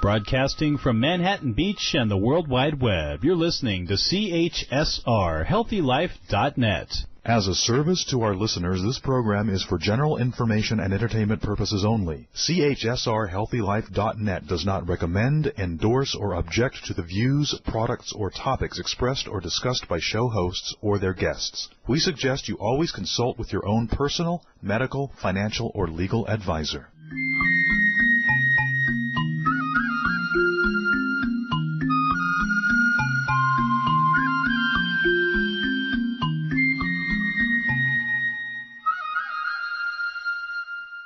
Broadcasting from Manhattan Beach and the World Wide Web, you're listening to CHSR, HealthyLife.net. As a service to our listeners, this program is for general information and entertainment purposes only. CHSR HealthyLife.net does not recommend, endorse, or object to the views, products, or topics expressed or discussed by show hosts or their guests. We suggest you always consult with your own personal, medical, financial, or legal advisor.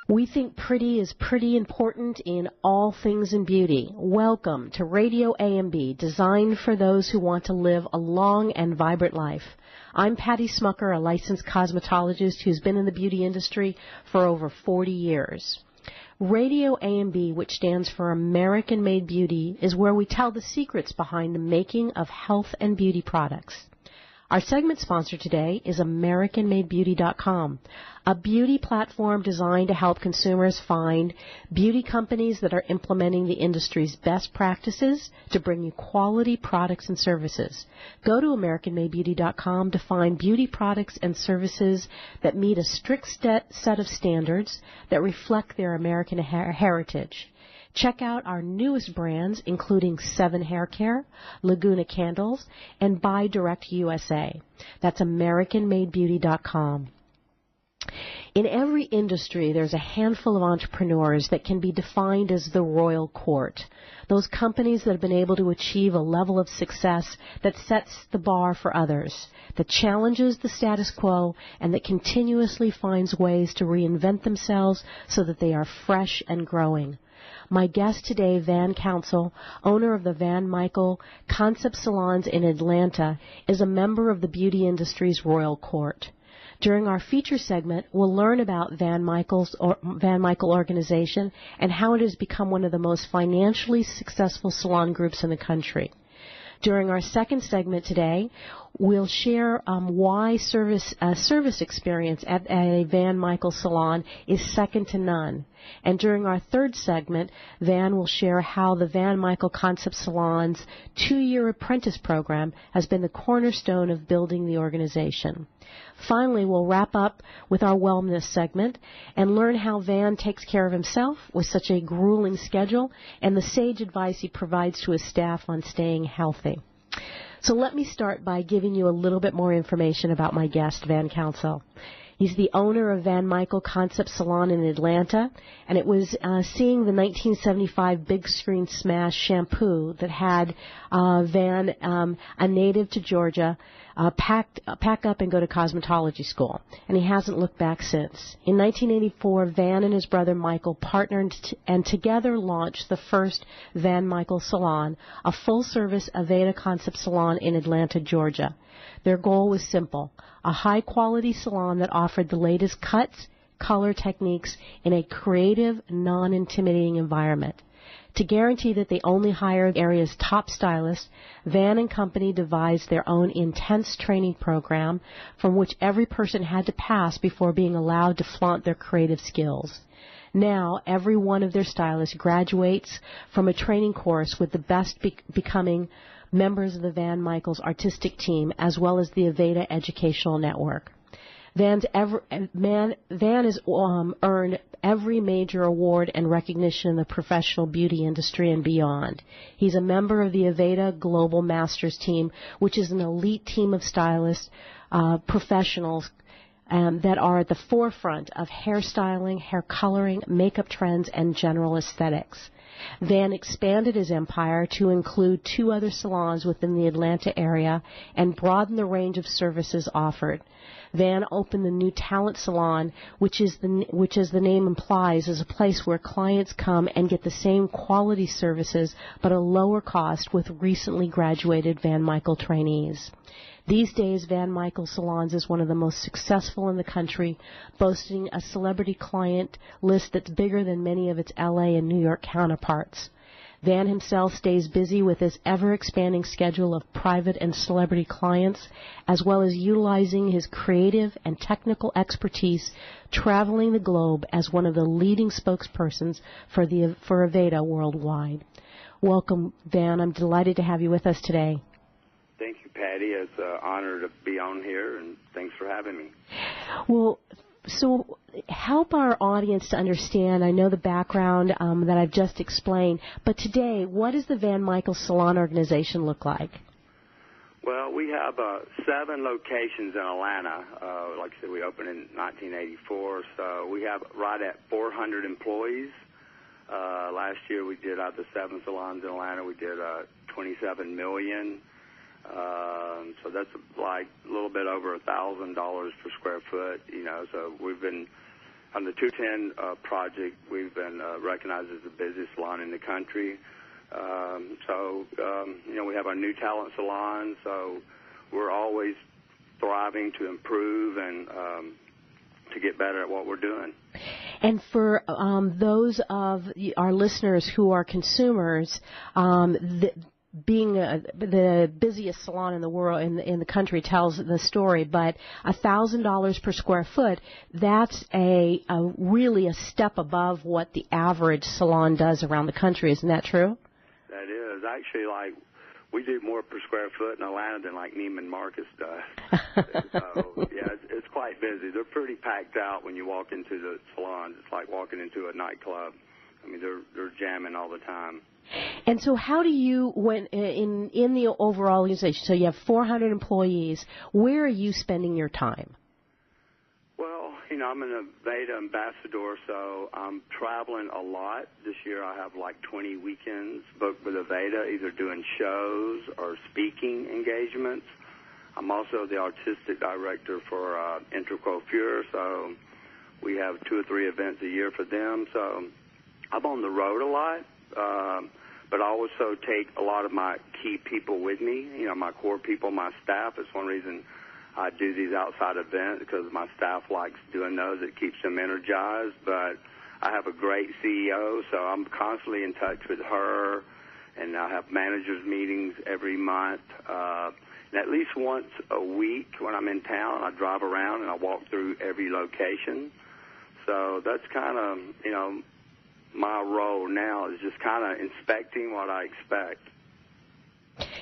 We think pretty is pretty important in all things in beauty. Welcome to RadioAMB, designed for those who want to live a long and vibrant life. I'm Patty Schmucker, a licensed cosmetologist who's been in the beauty industry for over 40 years. RadioAMB, which stands for American Made Beauty, is where we tell the secrets behind the making of health and beauty products. Our segment sponsor today is AmericanMadeBeauty.com, a beauty platform designed to help consumers find beauty companies that are implementing the industry's best practices to bring you quality products and services. Go to AmericanMadeBeauty.com to find beauty products and services that meet a strict set of standards that reflect their American heritage. Check out our newest brands, including 7 Hair Care, Laguna Candles, and Buy Direct USA. That's AmericanMadeBeauty.com. In every industry, there's a handful of entrepreneurs that can be defined as the royal court. Those companies that have been able to achieve a level of success that sets the bar for others, that challenges the status quo, and that continuously finds ways to reinvent themselves so that they are fresh and growing. My guest today, Van Council, owner of the Van Michael Concept Salons in Atlanta, is a member of the beauty industry's royal court. During our feature segment, we'll learn about Van Michael organization and how it has become one of the most financially successful salon groups in the country. During our second segment today, we'll share why service experience at a Van Michael salon is second to none. And during our third segment, Van will share how the Van Michael Concept Salon's 2-year apprentice program has been the cornerstone of building the organization. Finally, we'll wrap up with our wellness segment and learn how Van takes care of himself with such a grueling schedule and the sage advice he provides to his staff on staying healthy. So let me start by giving you a little bit more information about my guest, Van Council. He's the owner of Van Michael Concept Salon in Atlanta, and it was seeing the 1975 big screen smash Shampoo that had Van, a native to Georgia, pack up and go to cosmetology school, and he hasn't looked back since. In 1984, Van and his brother Michael partnered and together launched the first Van Michael Salon, a full-service Aveda concept salon in Atlanta, Georgia. Their goal was simple: a high-quality salon that offered the latest cuts, color techniques in a creative, non-intimidating environment. To guarantee that they only hired area's top stylists, Van and Company devised their own intense training program from which every person had to pass before being allowed to flaunt their creative skills. Now, every one of their stylists graduates from a training course with the best becoming members of the Van Michaels artistic team, as well as the Aveda Educational Network. Van has earned every major award and recognition in the professional beauty industry and beyond. He's a member of the Aveda Global Masters team, which is an elite team of stylists, professionals that are at the forefront of hairstyling, hair coloring, makeup trends, and general aesthetics. Van expanded his empire to include 2 other salons within the Atlanta area and broadened the range of services offered. Van opened the new Talent Salon, which, as the name implies, is a place where clients come and get the same quality services but a lower cost with recently graduated Van Michael trainees. These days, Van Michael Salons is one of the most successful in the country, boasting a celebrity client list that's bigger than many of its LA and New York counterparts. Van himself stays busy with his ever-expanding schedule of private and celebrity clients, as well as utilizing his creative and technical expertise, traveling the globe as one of the leading spokespersons for Aveda worldwide. Welcome, Van. I'm delighted to have you with us today. Thank you, Patty. It's an honor to be on here, and thanks for having me. Well, so help our audience to understand. I know the background that I've just explained, but today, what does the Van Michael Salon organization look like? Well, we have 7 locations in Atlanta. Like I said, we opened in 1984, so we have right at 400 employees. Last year we did, out of the 7 salons in Atlanta, we did $27 million. So that's like a little bit over $1,000 per square foot, so we've been, on the 210 project, we've been recognized as the busiest salon in the country. We have our new talent salon, so we're always thriving to improve and to get better at what we're doing. And for those of our listeners who are consumers, being the busiest salon in the world, in the country, tells the story. But $1,000 per square foot, that's really a step above what the average salon does around the country. Isn't that true? That is. Actually, we do more per square foot in Atlanta than Neimen Marcus does. So, yeah, it's quite busy. They're pretty packed out when you walk into the salons. It's like walking into a nightclub. I mean, they're jamming all the time. And so how do you, when in the overall organization, so you have 400 employees, where are you spending your time? Well, I'm an Aveda ambassador, so I'm traveling a lot. This year I have like 20 weekends booked with Aveda, either doing shows or speaking engagements. I'm also the artistic director for Intercoiffure, so we have 2 or 3 events a year for them. So I'm on the road a lot, but I also take a lot of my key people with me, my core people, my staff. It's one reason I do these outside events, because my staff likes doing those. It keeps them energized. But I have a great CEO, so I'm constantly in touch with her, and I have managers meetings every month. And at least once a week when I'm in town, I drive around and I walk through every location. So that's kind of, my role now is just kind of inspecting what I expect.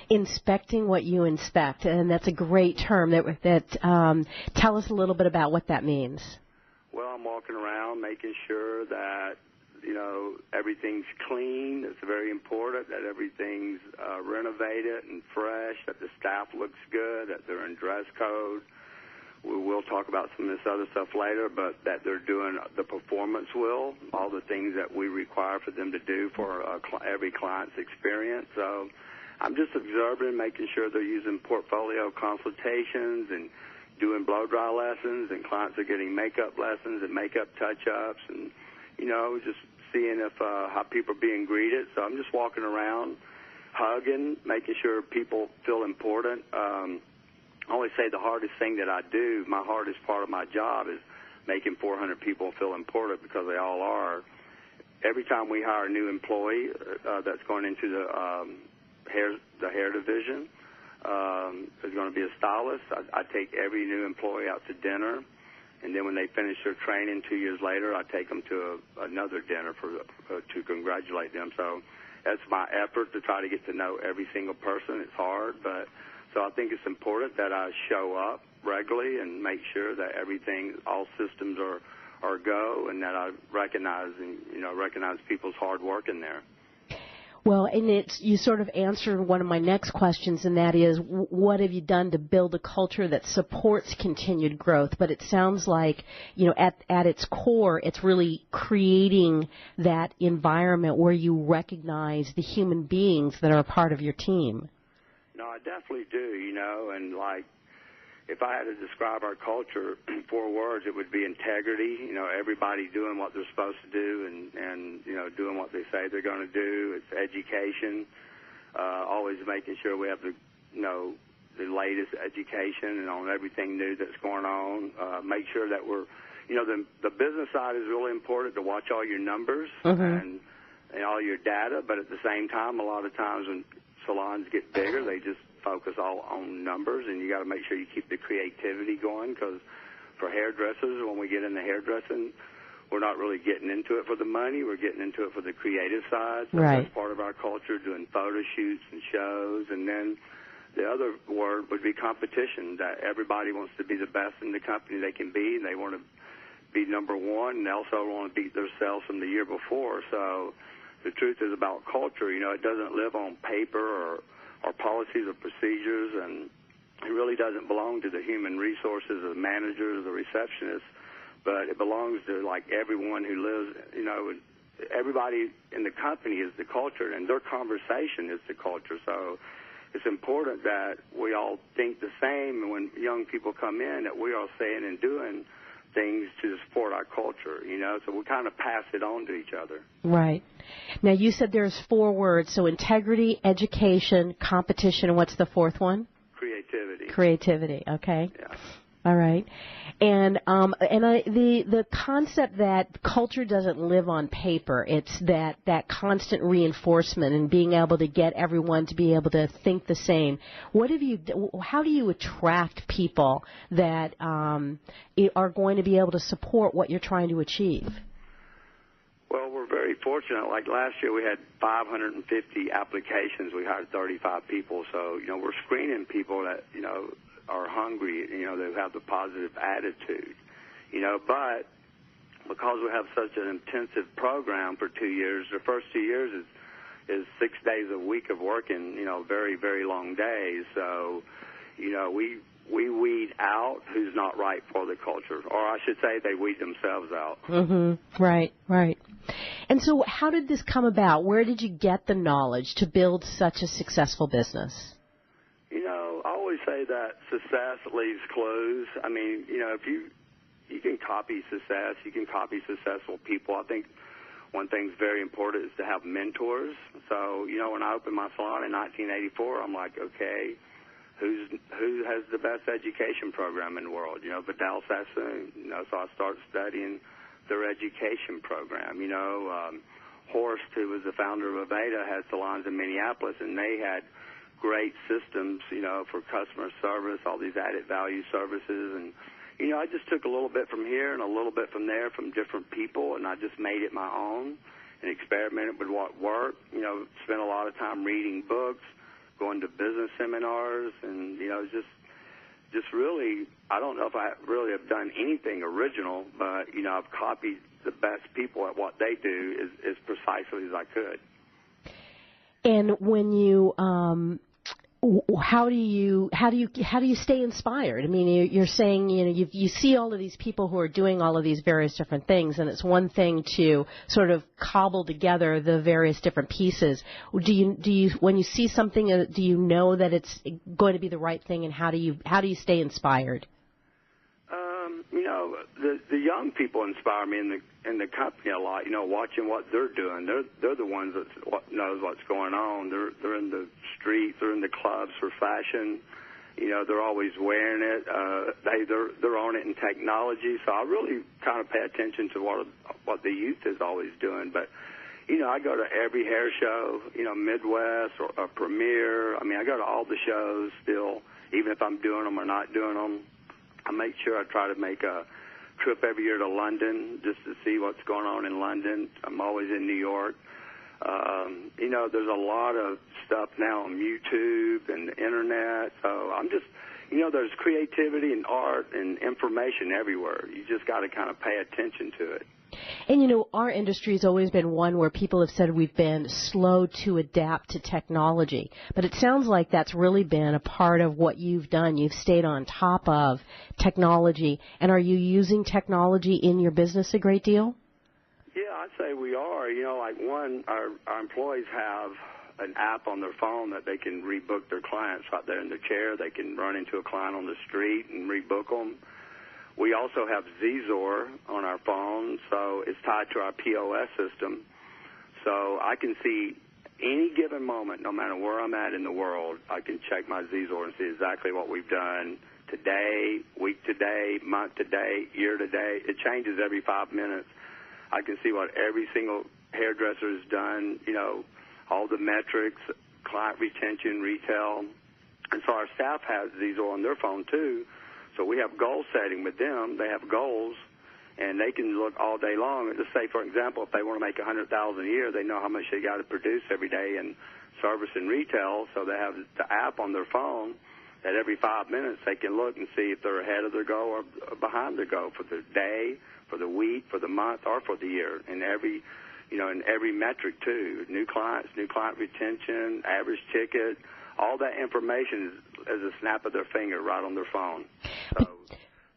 Inspecting what you inspect, and that's a great term. Tell us a little bit about what that means. Well, I'm walking around making sure that, everything's clean. It's very important that everything's renovated and fresh, that the staff looks good, that they're in dress code. We will talk about some of this other stuff later, but that they're doing the performance wheel, all the things that we require for them to do for every client's experience. So I'm just observing, making sure they're using portfolio consultations and doing blow-dry lessons, and clients are getting makeup lessons and makeup touch-ups, and, just seeing if how people are being greeted. So I'm just walking around, hugging, making sure people feel important. I always say the hardest thing that I do, my hardest part of my job, is making 400 people feel important, because they all are. Every time we hire a new employee that's going into the hair division, is going to be a stylist, I take every new employee out to dinner, and then when they finish their training 2 years later, I take them to another dinner to congratulate them. So that's my effort, to try to get to know every single person. It's hard, but so I think it's important that I show up regularly and make sure that all systems are go, and that I recognize people's hard work in there. Well, and you sort of answered one of my next questions, and that is, what have you done to build a culture that supports continued growth? But it sounds like, at its core, it's really creating that environment where you recognize the human beings that are a part of your team. No, I definitely do, and if I had to describe our culture in 4 words, it would be integrity. Everybody doing what they're supposed to do, and doing what they say they're going to do. It's education, always making sure we have the latest education and on everything new that's going on. Make sure that we're, the business side is really important, to watch all your numbers and all your data. But at the same time, a lot of times when salons get bigger, they just focus all on numbers, and you got to make sure you keep the creativity going, because for hairdressers, when we get into hairdressing, we're not really getting into it for the money. We're getting into it for the creative side. So right. That's part of our culture, doing photo shoots and shows. And then the other word would be competition, that everybody wants to be the best in the company they can be, and they want to be number one, and they also want to beat themselves from the year before. So the truth is about culture. You know, it doesn't live on paper or policies or procedures, and it really doesn't belong to the human resources, the managers, the receptionists, but it belongs to, like, everyone who lives, you know, everybody in the company is the culture, and their conversation is the culture. So it's important that we all think the same, and when young people come in, that we are saying and doing things to support our culture, you know, so we kind of pass it on to each other. Right. Now, you said there's 4 words, so integrity, education, competition, and what's the 4th one? Creativity. Creativity, okay. Yeah. All right. And the concept that culture doesn't live on paper, it's that constant reinforcement and being able to get everyone to be able to think the same. How do you attract people that are going to be able to support what you're trying to achieve? Well, we're very fortunate. Like last year, we had 550 applications. We hired 35 people. So, you know, we're screening people that, you know, are hungry, you know, they have the positive attitude, you know, but because we have such an intensive program for 2 years, the first 2 years is 6 days a week of working, you know, very, very long days. So, you know, we weed out who's not right for the culture, or I should say they weed themselves out. Mm-hmm. Right, right. And so how did this come about? Where did you get the knowledge to build such a successful business? You know, I always say that success leaves clues. I mean, you know, if you can copy success, you can copy successful people. I think one thing's very important is to have mentors. So, you know, when I opened my salon in 1984, I'm like, okay, who has the best education program in the world? You know, Vidal Sassoon. You know, so I started studying their education program. You know, Horst, who was the founder of Aveda, had salons in Minneapolis, and they had great systems, you know, for customer service, all these added value services. And, you know, I just took a little bit from here and a little bit from there from different people, and I just made it my own and experimented with what worked. You know, spent a lot of time reading books, going to business seminars, and, you know, just really, I don't know if I really have done anything original, but, you know, I've copied the best people at what they do as precisely as I could. And when you how do you stay inspired? I mean, you're saying, you know, you see all of these people who are doing all of these various different things, and it's one thing to sort of cobble together the various different pieces. Do you when you see something, do you know that it's going to be the right thing, and how do you stay inspired? You know, the young people inspire me in the company a lot. You know, watching what they're doing. They're the ones that knows what's going on. They're in the streets. They're in the clubs for fashion. You know, they're always wearing it. They're on it in technology. So I really kind of pay attention to what the youth is always doing. But you know, I go to every hair show. You know, Midwest or a Premiere. I mean, I go to all the shows still, even if I'm doing them or not doing them. I make sure I try to make a trip every year to London just to see what's going on in London. I'm always in New York. You know, there's a lot of stuff now on YouTube and the Internet. So I'm just, you know, there's creativity and art and information everywhere. You just got to kind of pay attention to it. And, you know, our industry has always been one where people have said we've been slow to adapt to technology. But it sounds like that's really been a part of what you've done. You've stayed on top of technology. And are you using technology in your business a great deal? Yeah, I'd say we are. You know, like our employees have an app on their phone that they can rebook their clients right there in their chair. They can run into a client on the street and rebook them. We also have Zzor on our phone, so it's tied to our POS system. So I can see any given moment, no matter where I'm at in the world, I can check my Zzor and see exactly what we've done today, week today, month today, year today. It changes every 5 minutes. I can see what every single hairdresser has done, you know, all the metrics, client retention, retail. And so our staff has Zzor on their phone, too. So we have goal setting with them. They have goals, and they can look all day long. Just say, for example, if they want to make $100,000 a year, they know how much they got to produce every day in service and retail, so they have the app on their phone that every 5 minutes they can look and see if they're ahead of their goal or behind their goal for the day, for the week, for the month, or for the year. And every metric too, new clients, new client retention, average ticket, all that information is a snap of their finger right on their phone. So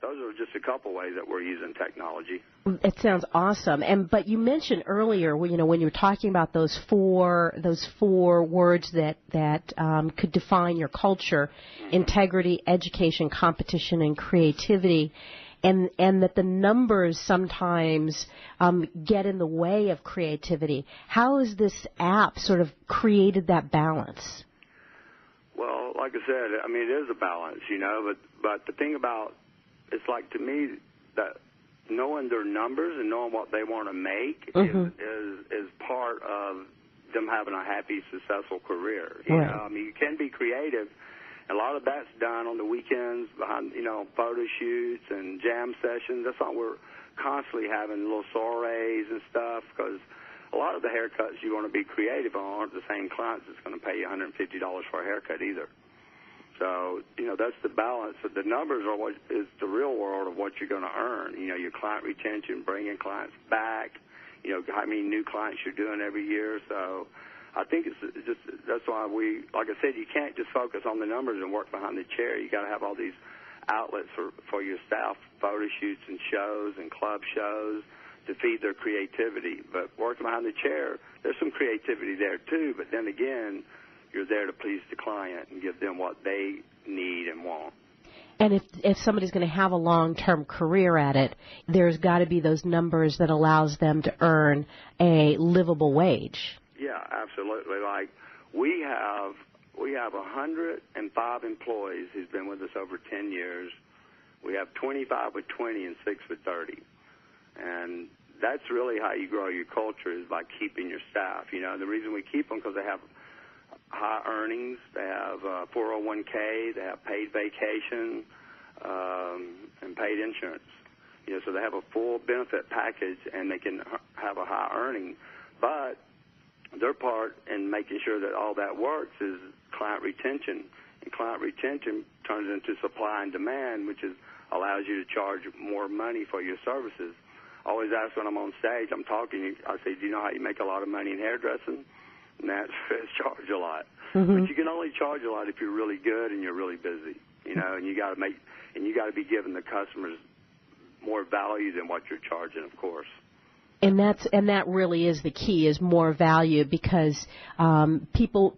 those are just a couple ways that we're using technology. It sounds awesome. But you mentioned earlier, when you were talking about those four words that could define your culture: integrity, education, competition, and creativity, and that the numbers sometimes get in the way of creativity. How has this app sort of created that balance? Well, like I said, I mean, it is a balance, but the thing about it's like, to me, that knowing their numbers and knowing what they want to make is part of them having a happy, successful career. Right. I mean, you can be creative. A lot of that's done on the weekends behind, photo shoots and jam sessions. That's why we're constantly having little soirees and stuff, because a lot of the haircuts you want to be creative on aren't the same clients that's going to pay you $150 for a haircut either. So, that's the balance. The numbers are what is the real world of what you're going to earn. Your client retention, bringing clients back, how many new clients you're doing every year. So I think it's just, that's why like I said, you can't just focus on the numbers and work behind the chair. You got to have all these outlets for your staff, photo shoots and shows and club shows to feed their creativity. But working behind the chair, there's some creativity there too, but then again, you're there to please the client and give them what they need and want. And if somebody's going to have a long-term career at it, there's got to be those numbers that allows them to earn a livable wage. Yeah, absolutely. Like we have 105 employees who's been with us over 10 years. We have 25 with 20 and 6 with 30. And that's really how you grow your culture, is by keeping your staff. The reason we keep them because they have high earnings, they have 401k, they have paid vacation, and paid insurance. So they have a full benefit package, and they can have a high earning. But their part in making sure that all that works is client retention. And client retention turns into supply and demand, which allows you to charge more money for your services. I always ask when I'm on stage, I'm talking, I say, do you know how you make a lot of money in hairdressing? And that's charge a lot. But you can only charge a lot if you're really good and you're really busy, and you got to be giving the customers more value than what you're charging, of course. And that really is the key, is more value, because people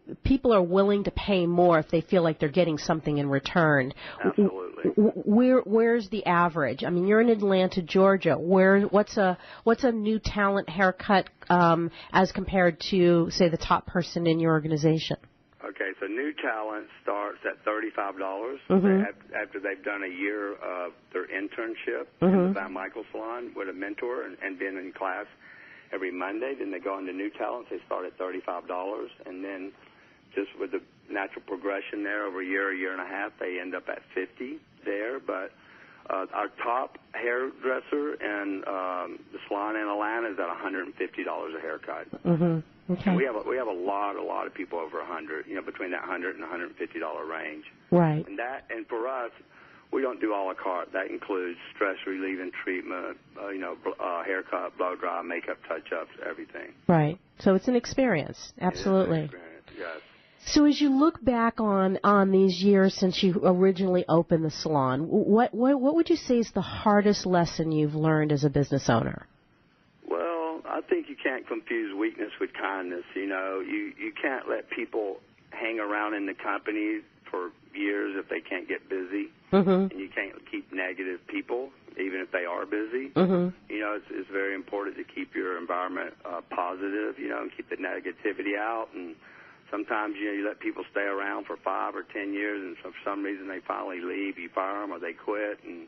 are willing to pay more if they feel like they're getting something in return. Absolutely. Where's the average? I mean, you're in Atlanta, Georgia. What's a new talent haircut as compared to, say, the top person in your organization? Okay, so new talent starts at $35 after they've done a year of their internship in the Van Michael Salon with a mentor and been in class every Monday. Then they go into new talent. They start at $35, and then just with the natural progression there over a year and a half, they end up at $50 there. But our top hairdresser in the salon in Atlanta is at $150 a haircut. Okay. And we have a lot of people over 100, between that $100 and $150 range. Right. And for us, we don't do a la carte. That includes stress relieving treatment, haircut, blow dry, makeup touch-ups, everything. Right. So it's an experience. Absolutely. It is an experience, yes. So as you look back on these years since you originally opened the salon, what would you say is the hardest lesson you've learned as a business owner? Well, I think you can't confuse weakness with kindness. You can't let people hang around in the company for years if they can't get busy, and you can't keep negative people even if they are busy. It's very important to keep your environment positive, and keep the negativity out. And sometimes, you let people stay around for 5 or 10 years, and for some reason they finally leave. You fire them or they quit, and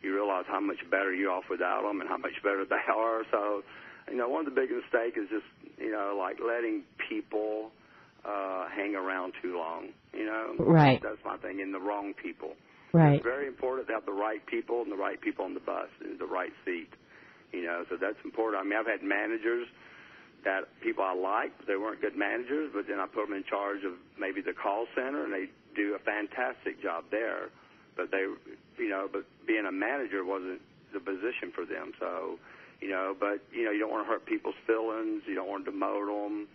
you realize how much better you're off without them and how much better they are. So, one of the big mistakes is just, like letting people hang around too long, Right. That's my thing, and the wrong people. Right. It's very important to have the right people and the right people on the bus and the right seat. So that's important. I mean, I've had managers that people I liked, they weren't good managers, but then I put them in charge of maybe the call center, and they do a fantastic job there. But but being a manager wasn't the position for them. So, you don't want to hurt people's feelings. You don't want to demote them,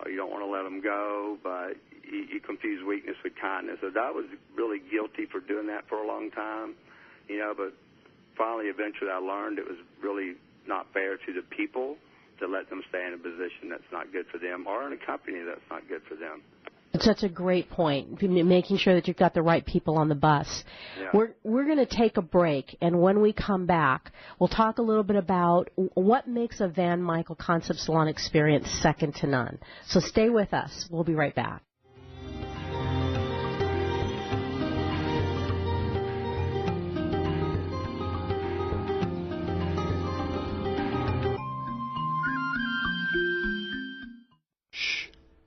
or you don't want to let them go. But you confuse weakness with kindness. So I was really guilty for doing that for a long time. But finally, eventually, I learned it was really not fair to the people to let them stay in a position that's not good for them, or in a company that's not good for them. It's such a great point, making sure that you've got the right people on the bus. Yeah. We're going to take a break, and when we come back, we'll talk a little bit about what makes a Van Michael Concept Salon experience second to none. So stay with us. We'll be right back.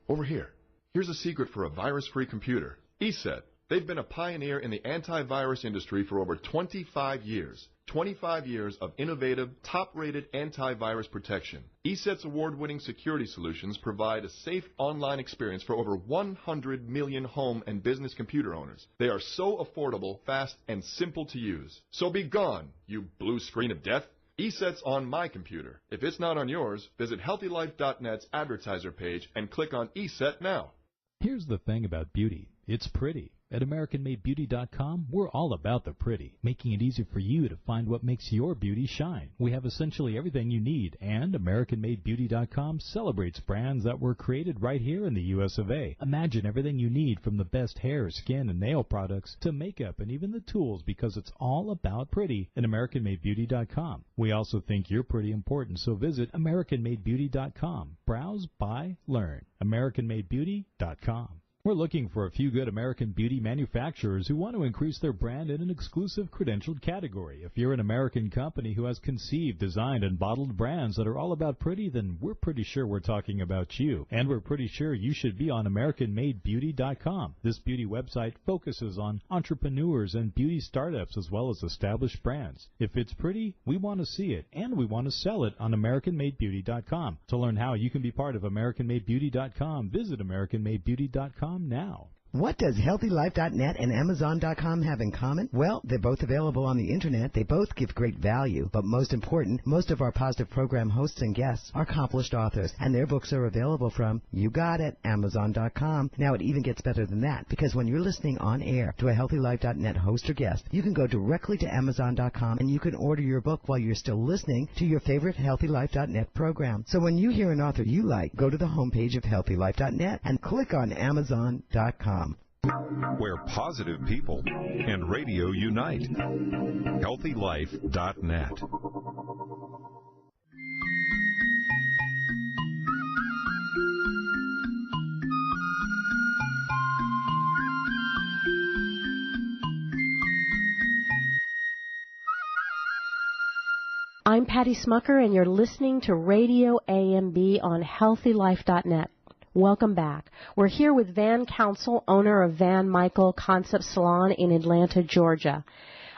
Over here. Here's a secret for a virus-free computer. ESET. They've been a pioneer in the antivirus industry for over 25 years. 25 years of innovative, top-rated antivirus protection. ESET's award-winning security solutions provide a safe online experience for over 100 million home and business computer owners. They are so affordable, fast, and simple to use. So be gone, you blue screen of death. ESET's on my computer. If it's not on yours, visit HealthyLife.net's advertiser page and click on ESET now. Here's the thing about beauty. It's pretty. At AmericanMadeBeauty.com, we're all about the pretty, making it easy for you to find what makes your beauty shine. We have essentially everything you need, and AmericanMadeBeauty.com celebrates brands that were created right here in the U.S. of A. Imagine everything you need from the best hair, skin, and nail products to makeup and even the tools, because it's all about pretty at AmericanMadeBeauty.com. We also think you're pretty important, so visit AmericanMadeBeauty.com. Browse, buy, learn. AmericanMadeBeauty.com. We're looking for a few good American beauty manufacturers who want to increase their brand in an exclusive credentialed category. If you're an American company who has conceived, designed, and bottled brands that are all about pretty, then we're pretty sure we're talking about you. And we're pretty sure you should be on AmericanMadeBeauty.com. This beauty website focuses on entrepreneurs and beauty startups as well as established brands. If it's pretty, we want to see it, and we want to sell it on AmericanMadeBeauty.com. To learn how you can be part of AmericanMadeBeauty.com, visit AmericanMadeBeauty.com now. What does HealthyLife.net and Amazon.com have in common? Well, they're both available on the Internet. They both give great value. But most important, most of our positive program hosts and guests are accomplished authors, and their books are available from, you got it, Amazon.com. Now, it even gets better than that, because when you're listening on air to a HealthyLife.net host or guest, you can go directly to Amazon.com and you can order your book while you're still listening to your favorite HealthyLife.net program. So when you hear an author you like, go to the homepage of HealthyLife.net and click on Amazon.com. Where positive people and radio unite. HealthyLife.net. I'm Patty Schmucker, and you're listening to RadioAMB on HealthyLife.net. Welcome back. We're here with Van Council, owner of Van Michael Concept Salon in Atlanta, Georgia.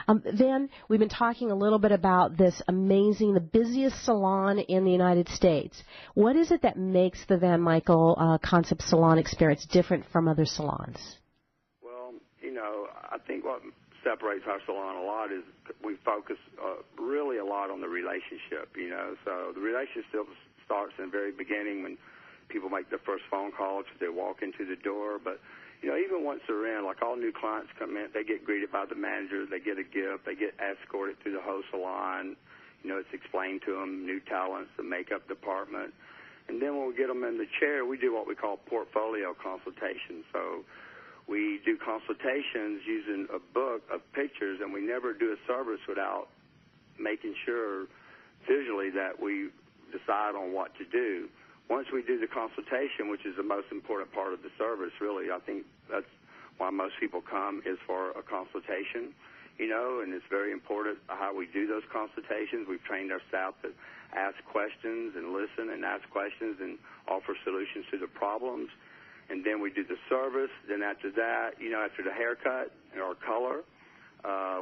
Van, we've been talking a little bit about this amazing, the busiest salon in the United States. What is it that makes the Van Michael Concept Salon experience different from other salons? Well, I think what separates our salon a lot is we focus really a lot on the relationship, So the relationship starts in the very beginning when people make their first phone call as they walk into the door. But, even once they're in, like all new clients come in, they get greeted by the manager, they get a gift, they get escorted through the whole salon. It's explained to them, new talents, the makeup department. And then when we get them in the chair, we do what we call portfolio consultations. So we do consultations using a book of pictures, and we never do a service without making sure visually that we decide on what to do. Once we do the consultation, which is the most important part of the service, really, I think that's why most people come, is for a consultation, and it's very important how we do those consultations. We've trained our staff to ask questions and listen and ask questions and offer solutions to the problems. And then we do the service. Then after that, after the haircut or color,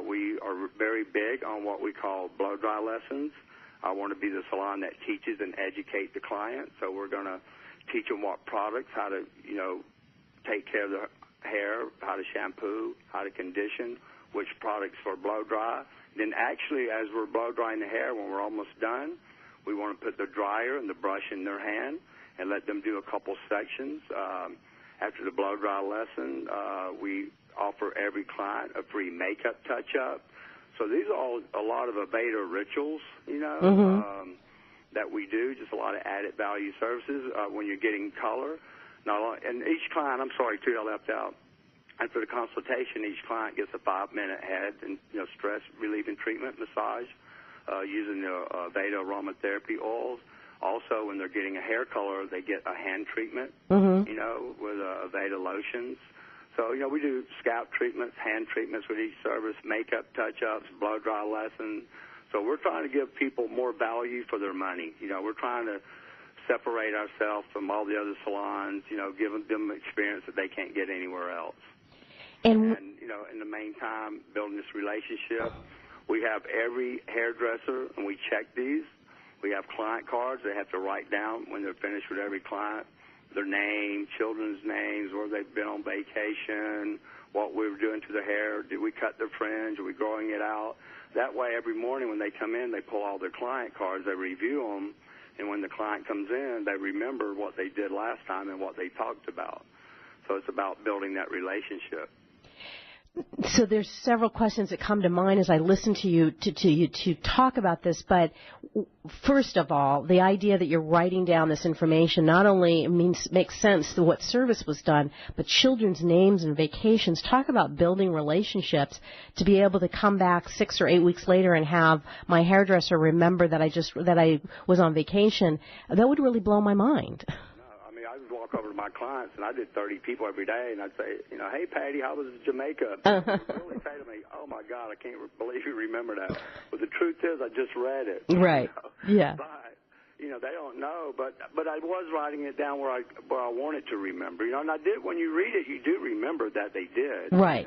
we are very big on what we call blow-dry lessons. I want to be the salon that teaches and educates the client. So we're going to teach them what products, how to, take care of the hair, how to shampoo, how to condition, which products for blow dry. Then actually, as we're blow drying the hair, when we're almost done, we want to put the dryer and the brush in their hand and let them do a couple sections. After the blow dry lesson, we offer every client a free makeup touch-up. So these are all a lot of Aveda rituals, that we do, just a lot of added value services when you're getting color. Now, and each client, I'm sorry, too, I left out. After the consultation, each client gets a 5-minute head and stress relieving treatment massage using the Aveda aromatherapy oils. Also, when they're getting a hair color, they get a hand treatment, with Aveda lotions. So, we do scalp treatments, hand treatments with each service, makeup touch-ups, blow-dry lessons. So we're trying to give people more value for their money. We're trying to separate ourselves from all the other salons, giving them experience that they can't get anywhere else. And in the meantime, building this relationship, we have every hairdresser, and we check these. We have client cards they have to write down when they're finished with every client, their name, children's names, where they've been on vacation, what we were doing to their hair, did we cut their fringe, are we growing it out? That way, every morning when they come in, they pull all their client cards, they review them, and when the client comes in, they remember what they did last time and what they talked about. So it's about building that relationship. So there's several questions that come to mind as I listen to you to talk about this. But first of all, the idea that you're writing down this information not only makes sense to what service was done, but children's names and vacations. Talk about building relationships to be able to come back 6 or 8 weeks later and have my hairdresser remember that I was on vacation. That would really blow my mind. I would walk over to my clients, and I did 30 people every day, and I'd say, hey, Patty, how was Jamaica? They'd really say to me, oh, my God, I can't believe you remember that. But the truth is I just read it. Right, yeah. But, they don't know. But I was writing it down where I wanted to remember. And I did, when you read it, you do remember that they did. Right.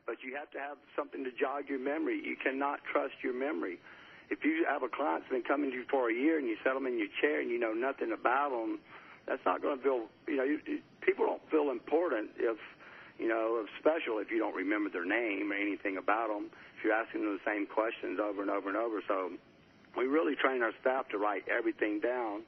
But you have to have something to jog your memory. You cannot trust your memory. If you have a client that's been coming to you for a year and you set them in your chair and you know nothing about them, that's not going to feel, people don't feel important if special if you don't remember their name or anything about them, if you're asking them the same questions over and over and over. So we really train our staff to write everything down.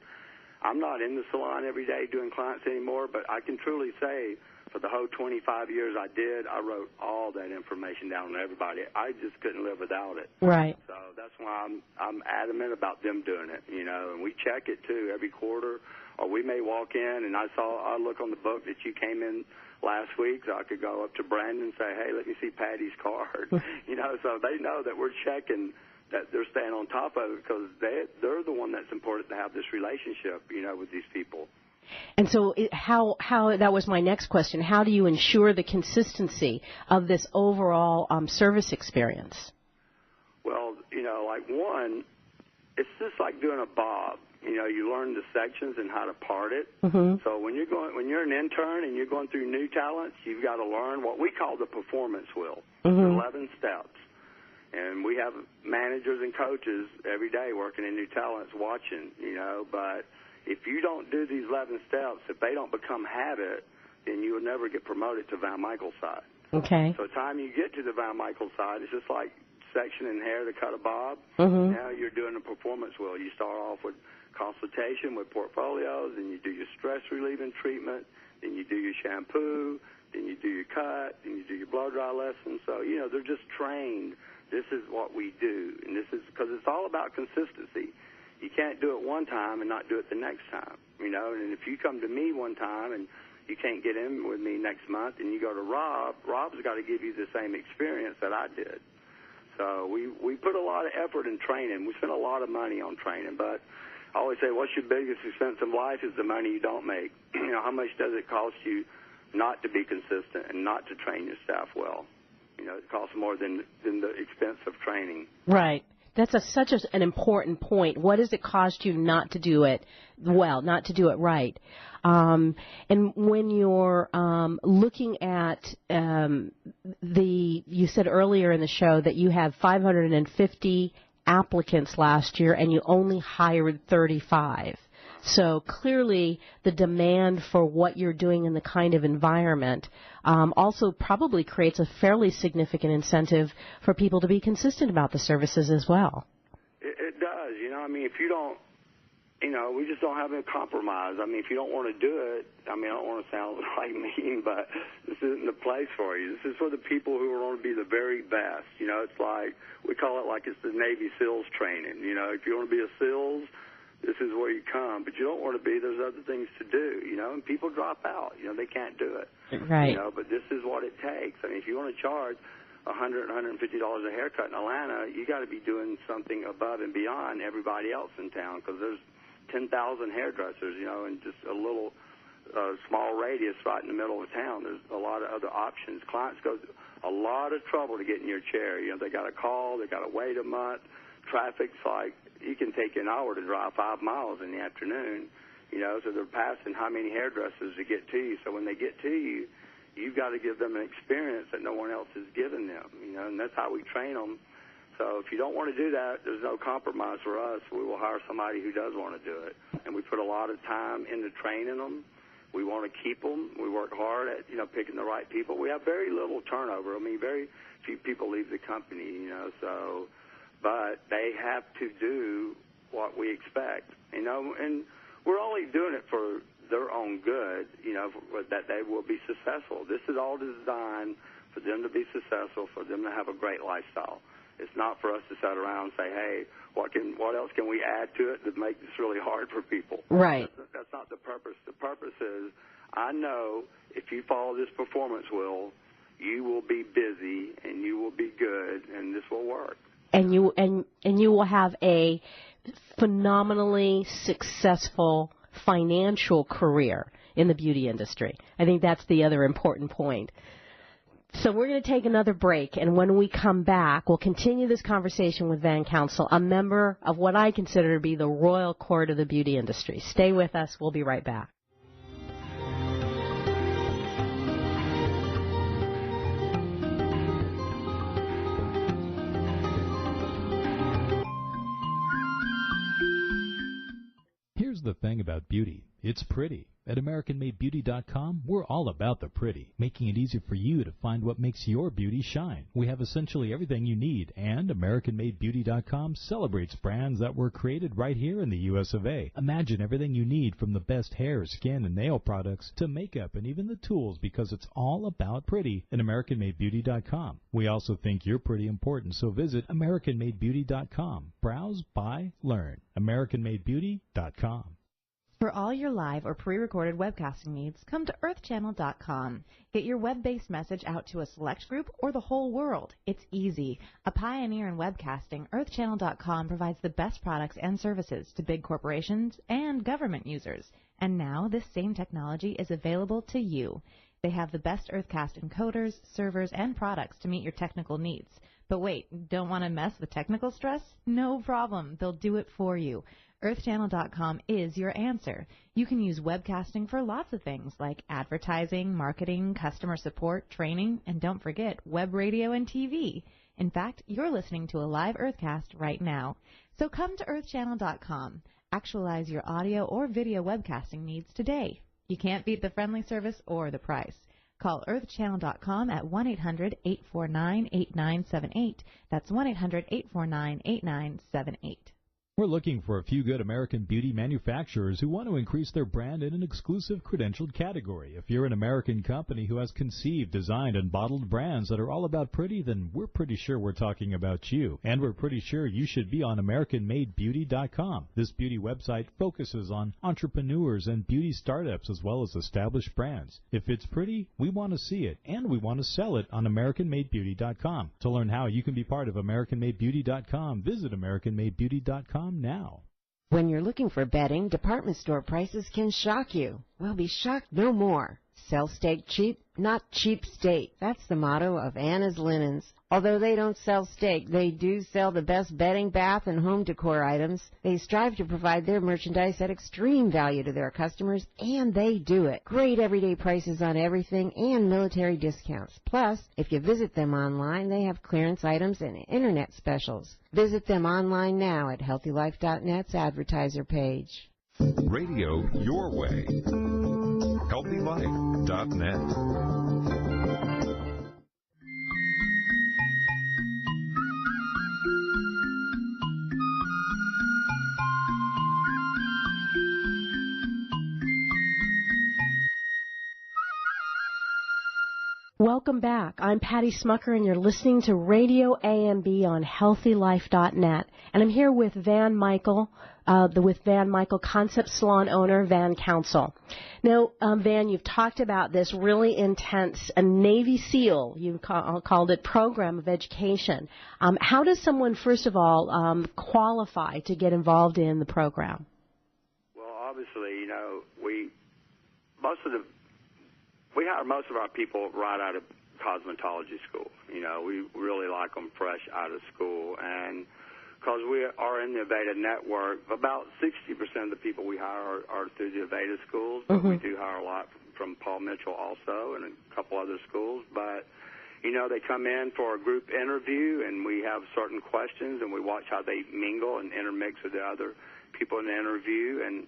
I'm not in the salon every day doing clients anymore, but I can truly say for the whole 25 years I did, I wrote all that information down on everybody. I just couldn't live without it. Right. So that's why I'm adamant about them doing it, and we check it, too, every quarter. Or we may walk in, and I look on the book that you came in last week, so I could go up to Brandon and say, hey, let me see Patty's card. So they know that we're checking that they're staying on top of it because they're the one that's important to have this relationship, with these people. And so how that was my next question. How do you ensure the consistency of this overall service experience? Well, it's just like doing a bob. You learn the sections and how to part it. Mm-hmm. So when you're an intern and you're going through new talents, you've got to learn what we call the performance wheel, 11 steps. And we have managers and coaches every day working in new talents watching, But if you don't do these 11 steps, if they don't become habit, then you will never get promoted to Van Michael's side. Okay. So the time you get to the Van Michael's side, it's just like sectioning hair to cut a bob. Mm-hmm. Now you're doing a performance wheel. You start off with consultation with portfolios, and you do your stress relieving treatment, then you do your shampoo, then you do your cut, then you do your blow dry lesson. So, they're just trained. This is what we do, and this is because it's all about consistency. You can't do it one time and not do it the next time, and if you come to me one time and you can't get in with me next month and you go to Rob's got to give you the same experience that I did. So we put a lot of effort in training. We spend a lot of money on training, but I always say, what's your biggest expense in life is the money you don't make. How much does it cost you not to be consistent and not to train your staff well? It costs more than the expense of training. Right. That's such an important point. What does it cost you not to do it well, not to do it right? And when you're looking at you said earlier in the show that you have 550 applicants last year, and you only hired 35. So clearly the demand for what you're doing in the kind of environment also probably creates a fairly significant incentive for people to be consistent about the services as well. It does. I mean, if you don't, we just don't have any compromise. I mean, if you don't want to do it, I don't want to sound like mean, but this isn't the place for you. This is for the people who want to be the very best. It's like, we call it like it's the Navy SEALs training. If you want to be a SEALs, this is where you come. But you don't want to be, there's other things to do, and people drop out. They can't do it. Right. But this is what it takes. I mean, if you want to charge $100, $150 a haircut in Atlanta, you got to be doing something above and beyond everybody else in town, because there's 10,000 hairdressers, in just a little small radius right in the middle of town. There's a lot of other options. Clients go through a lot of trouble to get in your chair. They got to call, they got to wait a month. Traffic's like, you can take an hour to drive 5 miles in the afternoon, so they're passing how many hairdressers to get to you. So when they get to you, you've got to give them an experience that no one else has given them, and that's how we train them. So if you don't want to do that, there's no compromise for us. We will hire somebody who does want to do it. And we put a lot of time into training them. We want to keep them. We work hard at, picking the right people. We have very little turnover. I mean, very few people leave the company, but they have to do what we expect, and we're only doing it for their own good, that they will be successful. This is all designed for them to be successful, for them to have a great lifestyle. It's not for us to sit around and say, hey, what else can we add to it to make this really hard for people? Right. That's not the purpose. The purpose is, I know if you follow this performance wheel, you will be busy and you will be good, and this will work. And you will have a phenomenally successful financial career in the beauty industry. I think that's the other important point. So we're going to take another break, and when we come back, we'll continue this conversation with Van Council, a member of what I consider to be the royal court of the beauty industry. Stay with us. We'll be right back. Here's the thing about beauty. It's pretty. At AmericanMadeBeauty.com, we're all about the pretty, making it easy for you to find what makes your beauty shine. We have essentially everything you need, and AmericanMadeBeauty.com celebrates brands that were created right here in the U.S. of A. Imagine everything you need, from the best hair, skin, and nail products to makeup and even the tools, because it's all about pretty at AmericanMadeBeauty.com. We also think you're pretty important, so visit AmericanMadeBeauty.com. Browse, buy, learn. AmericanMadeBeauty.com. For all your live or pre-recorded webcasting needs, come to earthchannel.com. Get your web-based message out to a select group or the whole world. It's easy. A pioneer in webcasting, earthchannel.com provides the best products and services to big corporations and government users. And now this same technology is available to you. They have the best Earthcast encoders, servers, and products to meet your technical needs. But wait, don't want to mess with technical stress? No problem. They'll do it for you. EarthChannel.com is your answer. You can use webcasting for lots of things like advertising, marketing, customer support, training, and don't forget web radio and TV. In fact, you're listening to a live Earthcast right now. So come to EarthChannel.com. Actualize your audio or video webcasting needs today. You can't beat the friendly service or the price. Call EarthChannel.com at 1-800-849-8978. That's 1-800-849-8978. We're looking for a few good American beauty manufacturers who want to increase their brand in an exclusive credentialed category. If you're an American company who has conceived, designed, and bottled brands that are all about pretty, then we're pretty sure we're talking about you. And we're pretty sure you should be on AmericanMadeBeauty.com. This beauty website focuses on entrepreneurs and beauty startups as well as established brands. If it's pretty, we want to see it, and we want to sell it on AmericanMadeBeauty.com. To learn how you can be part of AmericanMadeBeauty.com, visit AmericanMadeBeauty.com now. When you're looking for bedding, department store prices can shock you. Well, be shocked no more. Sell steak cheap, not cheap steak. That's the motto of Anna's Linens. Although they don't sell steak, they do sell the best bedding, bath, and home decor items. They strive to provide their merchandise at extreme value to their customers, and they do it. Great everyday prices on everything and military discounts. Plus, if you visit them online, they have clearance items and internet specials. Visit them online now at HealthyLife.net's advertiser page. Radio your way. HealthyLife.net. Welcome back. I'm Patty Schmucker, and you're listening to Radio AMB on HealthyLife.net. And I'm here with Van Michael, Concept Salon owner, Van Council. Now, Van, you've talked about this really intense, a Navy SEAL, you called it, program of education. How does someone, first of all, qualify to get involved in the program? Well, obviously, you know, we hire most of our people right out of cosmetology school. You know, we really like them fresh out of school. And because we are in the Aveda network, about 60% of the people we hire are through the Aveda schools. But we do hire a lot from Paul Mitchell also and a couple other schools. But, you know, they come in for a group interview, and we have certain questions, and we watch how they mingle and intermix with the other people in the interview. And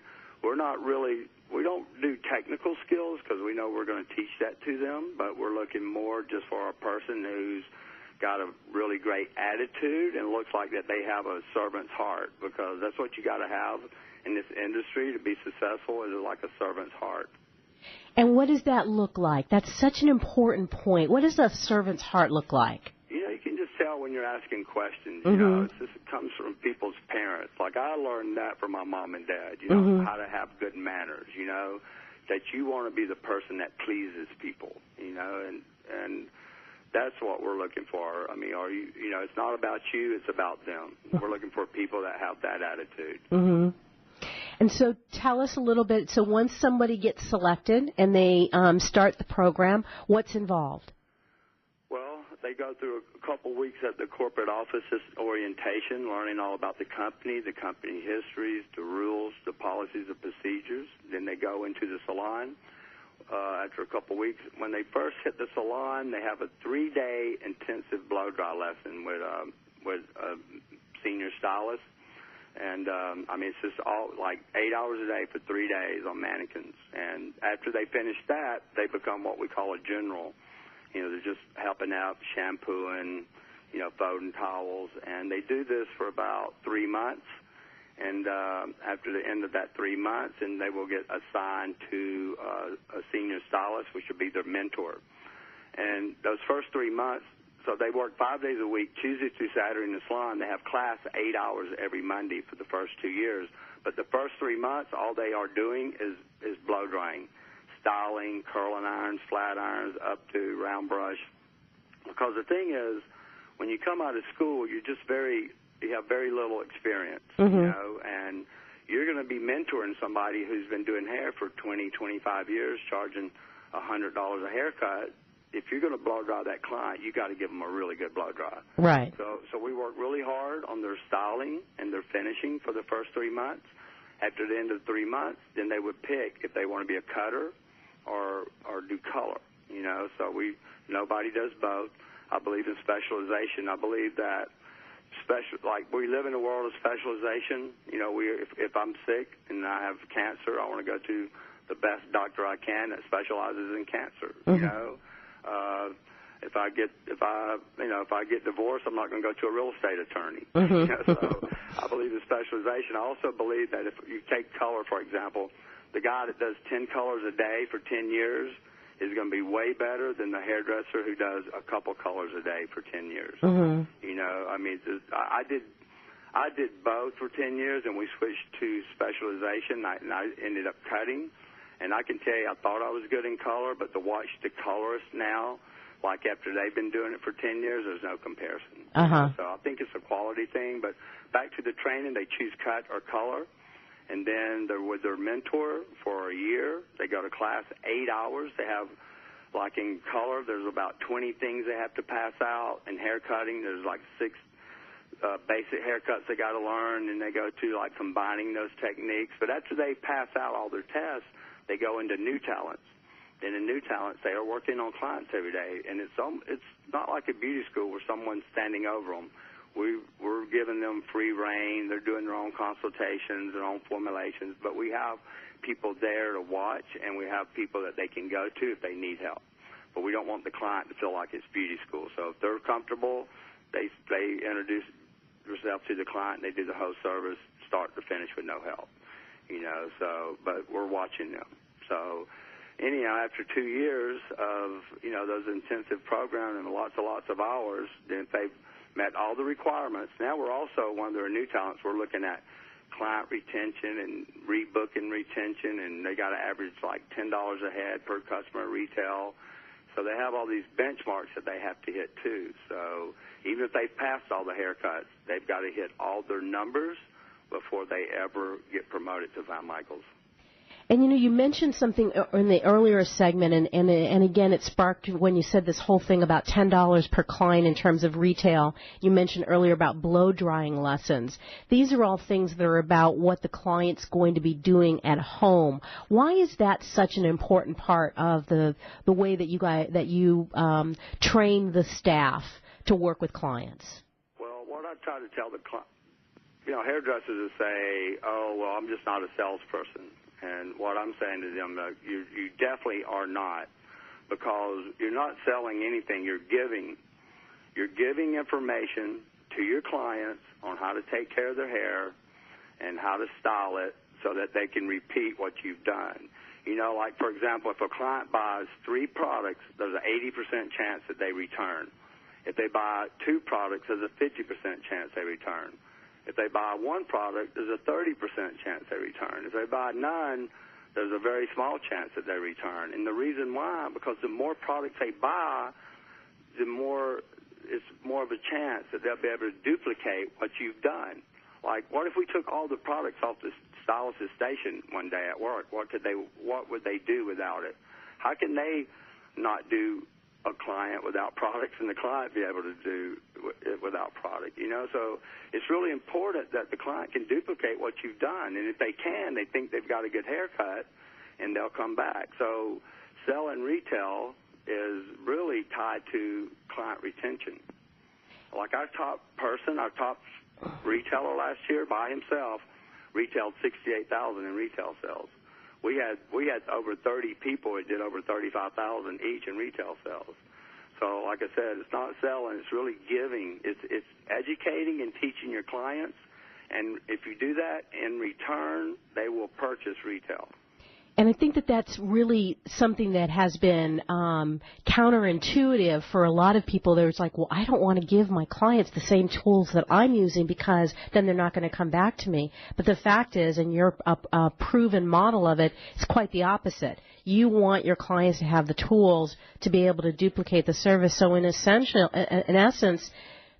we don't do technical skills because we know we're going to teach that to them, but we're looking more just for a person who's got a really great attitude and looks like that they have a servant's heart, because that's what you got to have in this industry to be successful, is like a servant's heart. And what does that look like? That's such an important point. What does a servant's heart look like? You know, you can just tell when you're asking questions. You know, it comes from people's parents. Like, I learned that from my mom and dad, you know, how to have good manners, you know, that you want to be the person that pleases people, you know, and that's what we're looking for. I mean, you know, it's not about you, it's about them. We're looking for people that have that attitude. And so tell us a little bit, so once somebody gets selected and they start the program, what's involved? Well, they go through a couple weeks at the corporate offices orientation, learning all about the company histories, the rules, the policies, the procedures. Then they go into the salon. After a couple weeks, when they first hit the salon, they have a 3-day intensive blow-dry lesson with a senior stylist. And, I mean, it's just all like 8 hours a day for 3 days on mannequins. And after they finish that, they become what we call a general. You know, they're just helping out, shampooing, you know, folding towels. And they do this for about 3 months. And after the end of that 3 months, and they will get assigned to a senior stylist, which will be their mentor. And those first 3 months, so they work 5 days a week, Tuesday through Saturday in the salon. They have class 8 hours every Monday for the first 2 years. But the first 3 months, all they are doing is blow drying, styling, curling irons, flat irons, up to round brush. Because the thing is, when you come out of school, you have very little experience, you know, and you're going to be mentoring somebody who's been doing hair for 20, 25 years, charging $100 a haircut. If you're going to blow dry that client, you got to give them a really good blow dry. Right. So we work really hard on their styling and their finishing for the first 3 months. After the end of 3 months, then they would pick if they want to be a cutter or do color, you know. So nobody does both. I believe in specialization. I believe that like we live in a world of specialization. You know, if I'm sick and I have cancer, I want to go to the best doctor I can that specializes in cancer. You know, if I get divorced, I'm not going to go to a real estate attorney. You know, so I believe in specialization. I also believe that if you take color, for example, the guy that does 10 colors a day for 10 years is going to be way better than the hairdresser who does a couple colors a day for 10 years. You know, I mean, I did both for 10 years, and we switched to specialization, and I ended up cutting. And I can tell you, I thought I was good in color, but to watch the colorists now, like after they've been doing it for 10 years, there's no comparison. So I think it's a quality thing. But back to the training, they choose cut or color. And then they're with their mentor for a year. They go to class 8 hours. They have Like in color, there's about 20 things they have to pass out. In hair cutting, there's like 6 basic haircuts they got to learn, and they go to like combining those techniques. But after they pass out all their tests, they go into new talents. And in new talents, they are working on clients every day. And it's not like a beauty school where someone's standing over them. We're giving them free reign. They're doing their own consultations, their own formulations. But we have people there to watch, and we have people that they can go to if they need help. But we don't want the client to feel like it's beauty school. So if they're comfortable, they introduce themselves to the client, and they do the whole service, start to finish with no help. So, but we're watching them. So, anyhow, after 2 years of, those intensive programs and lots of hours, then they've met all the requirements. Now we're also, one of their new talents, we're looking at client retention and rebooking retention, and they got to average like $10 a head per customer retail. So they have all these benchmarks that they have to hit too. So even if they've passed all the haircuts, they've got to hit all their numbers before they ever get promoted to Von Michaels. And, you mentioned something in the earlier segment, and again, it sparked when you said this whole thing about $10 per client in terms of retail. You mentioned earlier about blow-drying lessons. These are all things that are about what the client's going to be doing at home. Why is that such an important part of the way that you train the staff to work with clients? Well, what I try to tell the client, hairdressers will say, oh, well, I'm just not a salesperson. And what I'm saying to them, you definitely are not, because you're not selling anything. You're giving information to your clients on how to take care of their hair and how to style it so that they can repeat what you've done. Like, for example, if a client buys 3 products, there's an 80% chance that they return. If they buy 2 products, there's a 50% chance they return. If they buy 1 product, there's a 30% chance they return. If they buy none, there's a very small chance that they return. And the reason why, because the more products they buy, the more it's more of a chance that they'll be able to duplicate what you've done. Like, what if we took all the products off the stylist's station one day at work? What would they do without it? How can they not do a client without products and the client be able to do it without product? So it's really important that the client can duplicate what you've done. And if they can, they think they've got a good haircut, and they'll come back. So selling retail is really tied to client retention. Like our top retailer last year by himself retailed $68,000 in retail sales. We had over 30 people that did over $35,000 each in retail sales. So, like I said, it's not selling; it's really giving. It's educating and teaching your clients, and if you do that, in return, they will purchase retail. And I think that that's really something that has been counterintuitive for a lot of people. There's like, well, I don't want to give my clients the same tools that I'm using because then they're not going to come back to me. But the fact is, and you're a proven model of it, it's quite the opposite. You want your clients to have the tools to be able to duplicate the service. So in essence,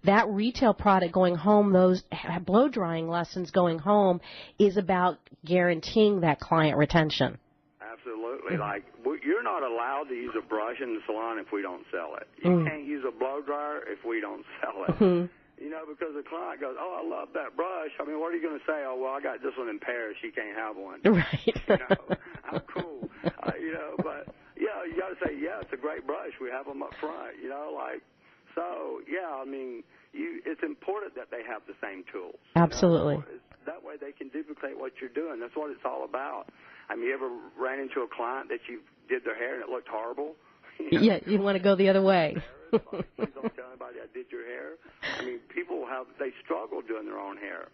that retail product going home, those blow-drying lessons going home, is about guaranteeing that client retention. Absolutely. Like, you're not allowed to use a brush in the salon if we don't sell it. You can't use a blow dryer if we don't sell it. Because the client goes, oh, I love that brush. I mean, what are you going to say? Oh, well, I got this one in Paris. You can't have one. Right. I'm cool. But, yeah, you got to say, yeah, it's a great brush. We have them up front, So, yeah, I mean, it's important that they have the same tools. Absolutely. That way they can duplicate what you're doing. That's what it's all about. I mean, you ever ran into a client that you did their hair and it looked horrible? Yeah, you want to go the other way. Please don't tell anybody I did your hair. I mean, people they struggle doing their own hair.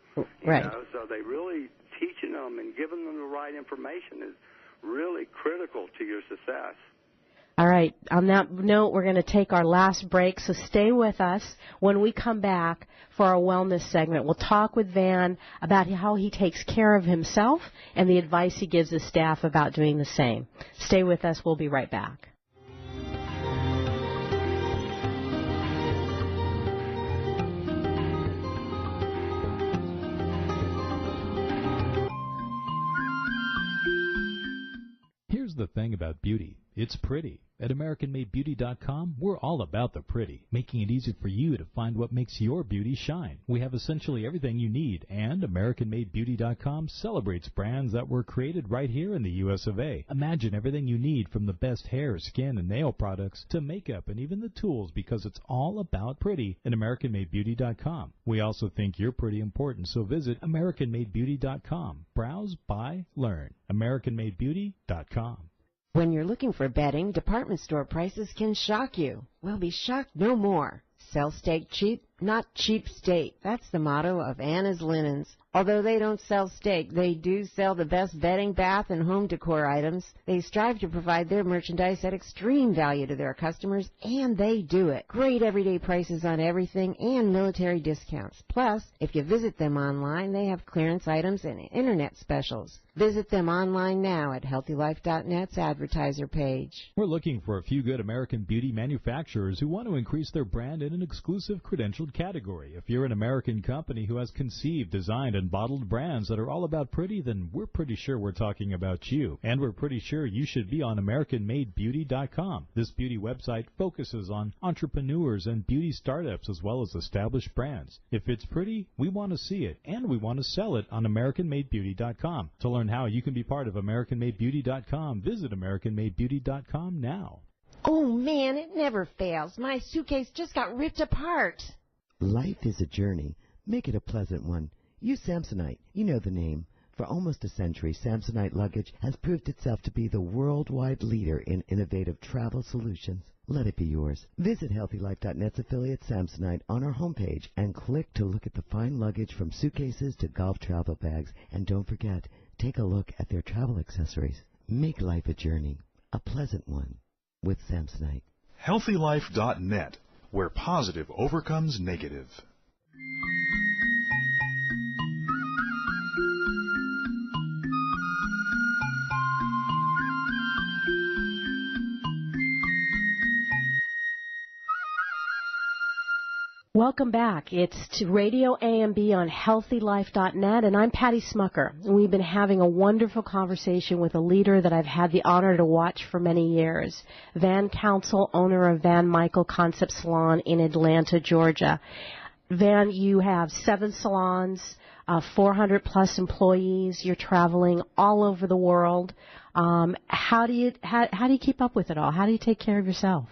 Right. So they really teaching them and giving them the right information is really critical to your success. All right. On that note, we're going to take our last break, so stay with us. When we come back for our wellness segment, we'll talk with Van about how he takes care of himself and the advice he gives his staff about doing the same. Stay with us. We'll be right back. Here's the thing about beauty. It's pretty. At AmericanMadeBeauty.com, we're all about the pretty, making it easy for you to find what makes your beauty shine. We have essentially everything you need, and AmericanMadeBeauty.com celebrates brands that were created right here in the U.S. of A. Imagine everything you need from the best hair, skin, and nail products to makeup and even the tools, because it's all about pretty at AmericanMadeBeauty.com. We also think you're pretty important, so visit AmericanMadeBeauty.com. Browse, buy, learn. AmericanMadeBeauty.com. When you're looking for bedding, department store prices can shock you. Well, be shocked no more. Sell steak cheap, not cheap steak. That's the motto of Anna's Linens. Although they don't sell steak, they do sell the best bedding, bath, and home decor items. They strive to provide their merchandise at extreme value to their customers, and they do it. Great everyday prices on everything and military discounts. Plus, if you visit them online, they have clearance items and internet specials. Visit them online now at HealthyLife.net's advertiser page. We're looking for a few good American beauty manufacturers who want to increase their brand in an exclusive credentialed category. If you're an American company who has conceived, designed, and bottled brands that are all about pretty, then we're pretty sure we're talking about you. And we're pretty sure you should be on AmericanMadeBeauty.com. This beauty website focuses on entrepreneurs and beauty startups as well as established brands. If it's pretty, we want to see it, and we want to sell it on AmericanMadeBeauty.com. To learn how you can be part of AmericanMadeBeauty.com, visit AmericanMadeBeauty.com now. Oh, man, it never fails. My suitcase just got ripped apart. Life is a journey. Make it a pleasant one. Use Samsonite. You know the name. For almost a century, Samsonite luggage has proved itself to be the worldwide leader in innovative travel solutions. Let it be yours. Visit HealthyLife.net's affiliate Samsonite on our homepage and click to look at the fine luggage from suitcases to golf travel bags. And don't forget, take a look at their travel accessories. Make life a journey, a pleasant one, with Samsonite. HealthyLife.net, where positive overcomes negative. Welcome back. It's to RadioAMB on HealthyLife.net, and I'm Patty Schmucker. We've been having a wonderful conversation with a leader that I've had the honor to watch for many years, Van Council, owner of Van Michael Concept Salon in Atlanta, Georgia. Van, you have 7 salons, 400-plus employees. You're traveling all over the world. How do you keep up with it all? How do you take care of yourself?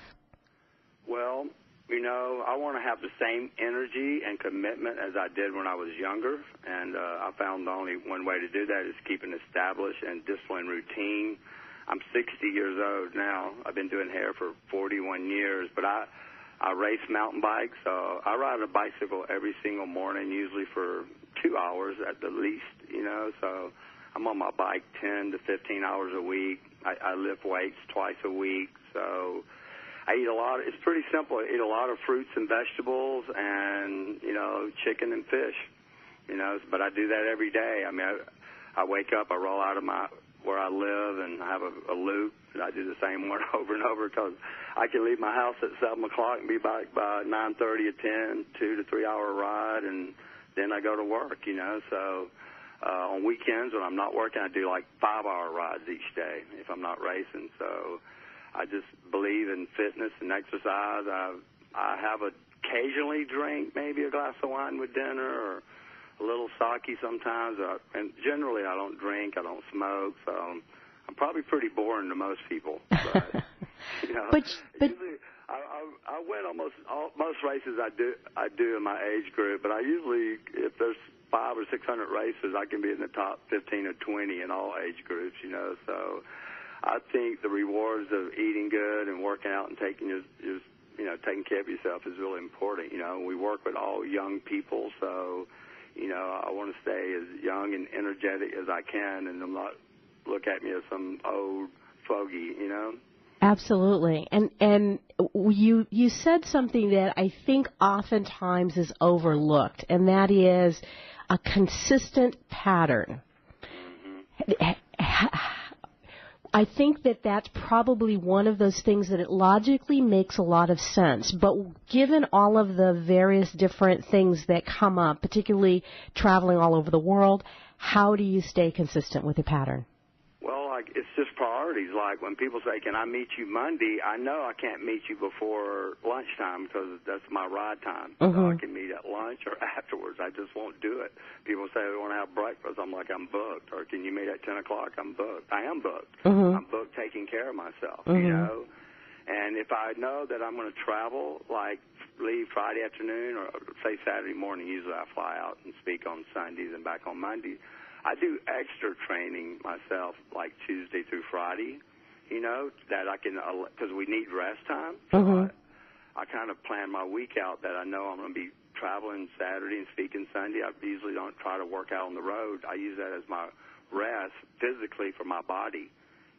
Well, you know, I want to have the same energy and commitment as I did when I was younger, and I found the only one way to do that is keep an established and disciplined routine. I'm 60 years old now. I've been doing hair for 41 years, but I race mountain bikes. So I ride a bicycle every single morning, usually for 2 hours at the least, you know. So I'm on my bike 10 to 15 hours a week. I lift weights twice a week, so I eat a lot. It's pretty simple. I eat a lot of fruits and vegetables and, you know, chicken and fish, you know, but I do that every day. I mean, I wake up, I roll out of where I live, and I have a loop, and I do the same one over and over because I can leave my house at 7 o'clock and be back by 9:30 or 10, 2 to 3 hour ride, and then I go to work, you know. So on weekends when I'm not working, I do like 5-hour rides each day if I'm not racing. So I just believe in fitness and exercise. I have occasionally drink maybe a glass of wine with dinner or a little sake sometimes. And generally I don't drink, I don't smoke, so I'm probably pretty boring to most people. But, you know, usually I win most races I do in my age group, but I usually, if there's 500 or 600 races, I can be in the top 15 or 20 in all age groups, you know, so I think the rewards of eating good and working out and taking care of yourself is really important. You know, we work with all young people, so, you know, I want to stay as young and energetic as I can and not look at me as some old fogey, you know. Absolutely. And you said something that I think oftentimes is overlooked, and that is a consistent pattern. Mm-hmm. I think that that's probably one of those things that it logically makes a lot of sense. But given all of the various different things that come up, particularly traveling all over the world, how do you stay consistent with your pattern? Well, like it's just priorities. Like when people say, "Can I meet you Monday?" I know I can't meet you before lunchtime because that's my ride time. So I can meet at lunch or afterwards. I just won't do it. People say they want to have breakfast. I'm like, I'm booked. Or can you meet at 10 o'clock? I'm booked. I am booked. I'm booked taking care of myself, you know. And if I know that I'm going to travel, like leave Friday afternoon or say Saturday morning, usually I fly out and speak on Sundays and back on Mondays. I do extra training myself like Tuesday through Friday, you know, that I can, because we need rest time. So I kind of plan my week out that I know I'm going to be traveling Saturday and speaking Sunday. I usually don't try to work out on the road. I use that as my rest physically for my body,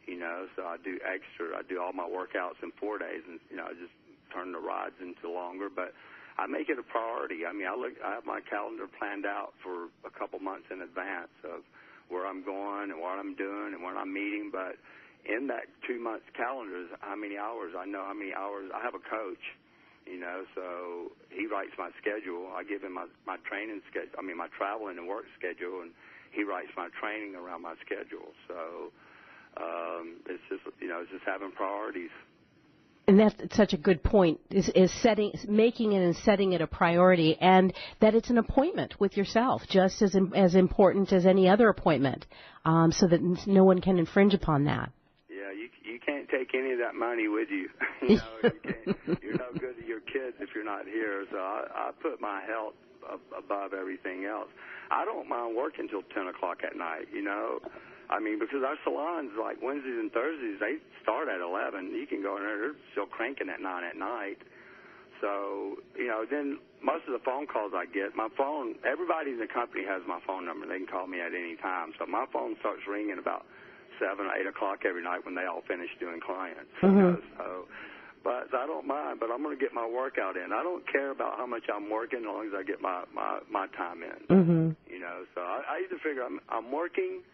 you know, so I do extra. I do all my workouts in 4 days and, you know, I just turn the rides into longer. But I make it a priority. I mean, I have my calendar planned out for a couple months in advance of where I'm going and what I'm doing and when I'm meeting. But in that 2 months calendar is how many hours. I know how many hours. I have a coach, you know, so he writes my schedule. I give him my training schedule, my traveling and work schedule, and he writes my training around my schedule. So it's just, you know, it's just having priorities. And that's such a good point, is making it and setting it a priority, and that it's an appointment with yourself, just as important as any other appointment, so that no one can infringe upon that. Yeah, you can't take any of that money with you. You know, you're no good to your kids if you're not here. So I put my health above everything else. I don't mind working till 10 o'clock at night, you know. I mean, because our salons, like Wednesdays and Thursdays, they start at 11. You can go in there, they're still cranking at 9 at night. So, you know, then most of the phone calls I get, my phone, everybody in the company has my phone number. They can call me at any time. So my phone starts ringing about 7 or 8 o'clock every night when they all finish doing clients. You know, so, but I don't mind, but I'm going to get my workout in. I don't care about how much I'm working as long as I get my time in. You know, so I either figure I'm working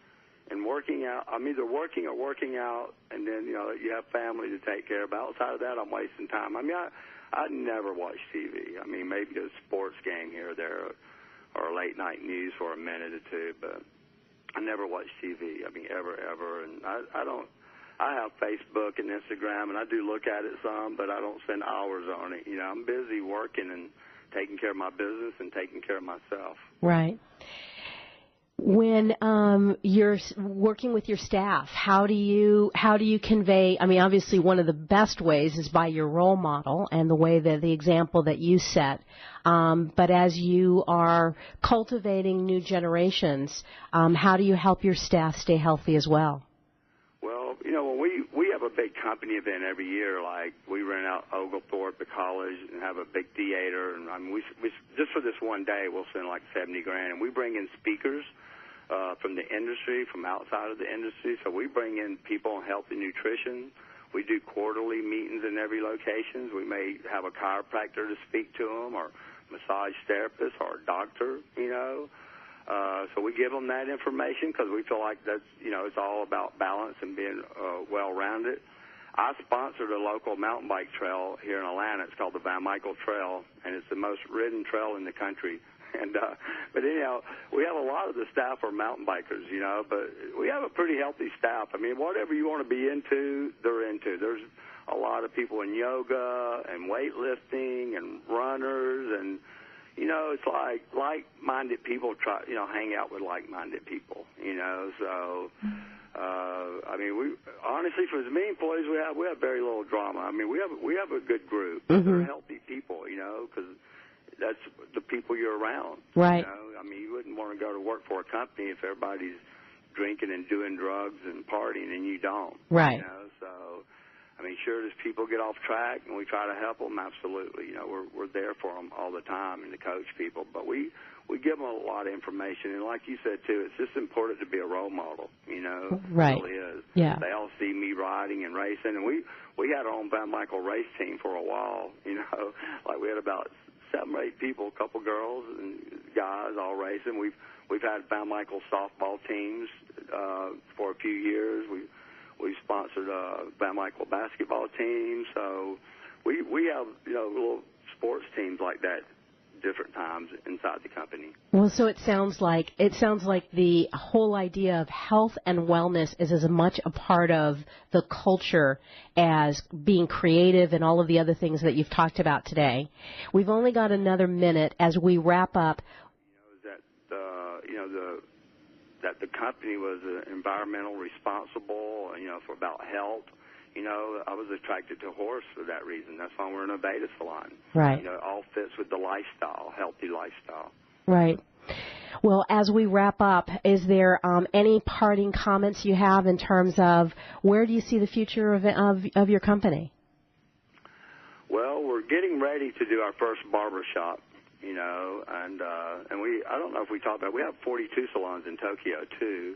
and working out. I'm either working or working out, and then, you know, you have family to take care of. Outside of that, I'm wasting time. I mean, I never watch TV. I mean, maybe a sports game here or there or late night news for a minute or two, but I never watch TV. I mean, ever. And I don't. I have Facebook and Instagram, and I do look at it some, but I don't spend hours on it. You know, I'm busy working and taking care of my business and taking care of myself. Right. When you're working with your staff, how do you convey? I mean, obviously, one of the best ways is by your role model and the example that you set. But as you are cultivating new generations, how do you help your staff stay healthy as well? Well, you know, when we have a big company event every year, like we rent out Oglethorpe, the college, and have a big theater, and I mean, we just for this one day we'll spend like $70,000, and we bring in speakers from the industry, from outside of the industry. So we bring in people on health and nutrition. We do quarterly meetings in every location. We may have a chiropractor to speak to them, or massage therapist, or a doctor, you know. So we give them that information because we feel like that's, you know, it's all about balance and being well-rounded. I sponsored a local mountain bike trail here in Atlanta. It's called the Van Michael Trail, and it's the most ridden trail in the country. And but anyhow, we have a lot of the staff are mountain bikers, you know, but we have a pretty healthy staff. I mean, whatever you want to be into, they're into. There's a lot of people in yoga and weightlifting and runners, and you know, it's like like-minded people hang out with like-minded people, you know. So I mean, we honestly, for as many employees we have very little drama. I mean, we have a good group. They're healthy people, you know, because that's the people you're around. Right. You know? I mean, you wouldn't want to go to work for a company if everybody's drinking and doing drugs and partying and you don't. Right. You know, so, I mean, sure, as people get off track and we try to help them, absolutely. You know, we're there for them all the time and to coach people. But we give them a lot of information. And like you said, too, it's just important to be a role model, you know. Right. It really is. Yeah. They all see me riding and racing. And we had our own Van Michael race team for a while, you know. Like we had about 7 or 8 people, a couple girls and guys all racing. We've had Van Michael softball teams for a few years. We sponsored Van Michael basketball team. So we have, you know, little sports teams like that different times inside the company. Well, so it sounds like the whole idea of health and wellness is as much a part of the culture as being creative and all of the other things that you've talked about today. We've only got another minute as we wrap up. That the company was environmental responsible, for about health. I was attracted to horse for that reason. That's why we're an Aveda salon. Right. It all fits with the lifestyle, healthy lifestyle. Right. Well, as we wrap up, is there any parting comments you have in terms of where do you see the future of your company? Well, we're getting ready to do our first barber shop, and I don't know if we talked about, we have 42 salons in Tokyo too,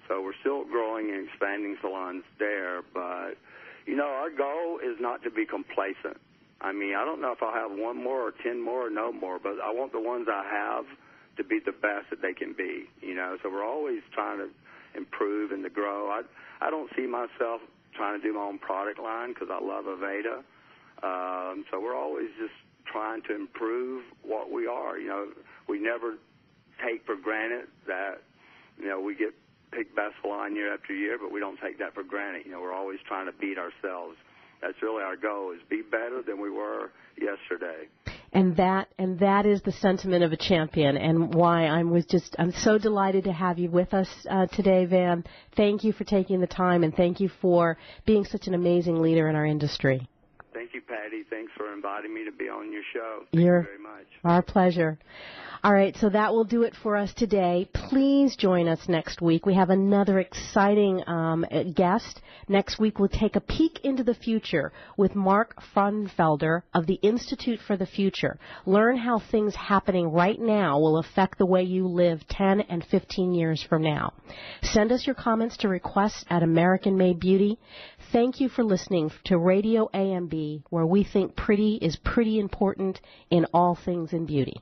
so we're still growing and expanding salons there, but our goal is not to be complacent. I don't know if I'll have one more or 10 more or no more, but I want the ones I have to be the best that they can be, So we're always trying to improve and to grow. I don't see myself trying to do my own product line because I love Aveda. So we're always just trying to improve what we are. We never take for granted that, we get picked best salon year after year, but we don't take that for granted. We're always trying to beat ourselves. That's really our goal, is be better than we were yesterday. And that is the sentiment of a champion, and why I'm so delighted to have you with us today, Van. Thank you for taking the time, and thank you for being such an amazing leader in our industry. Thank you, Patty. Thanks for inviting me to be on your show. Thank you very much. Our pleasure. All right, so that will do it for us today. Please join us next week. We have another exciting guest. Next week, we'll take a peek into the future with Mark Frunfelder of the Institute for the Future. Learn how things happening right now will affect the way you live 10 and 15 years from now. Send us your comments to requests at American Made Beauty. Thank you for listening to Radio AMB, where we think pretty is pretty important in all things in beauty.